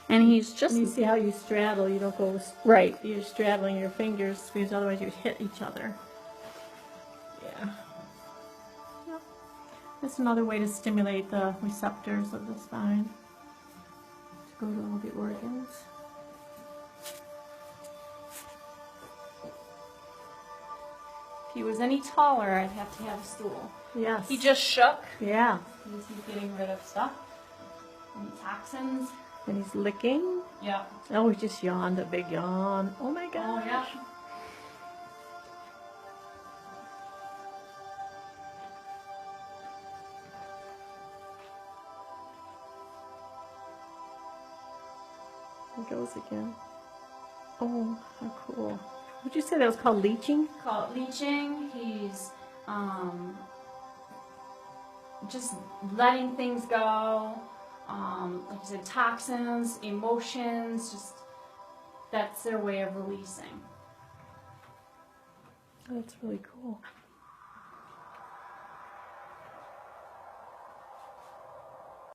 And he's just... And you see how you straddle, you don't go... Right. You're straddling your fingers, because otherwise you'd hit each other. Yeah. Yep. That's another way to stimulate the receptors of the spine. To go to all the organs. If he was any taller, I'd have to have a stool. Yes. He just shook. Yeah. He's getting rid of stuff. Any toxins. And he's licking. Yeah. Oh, he just yawned a big yawn. Oh my gosh. Oh, yeah. There goes again. Oh, how cool. Would you say that was called leeching? Called leeching. He's just letting things go. Like I said, toxins, emotions, just that's their way of releasing. That's really cool.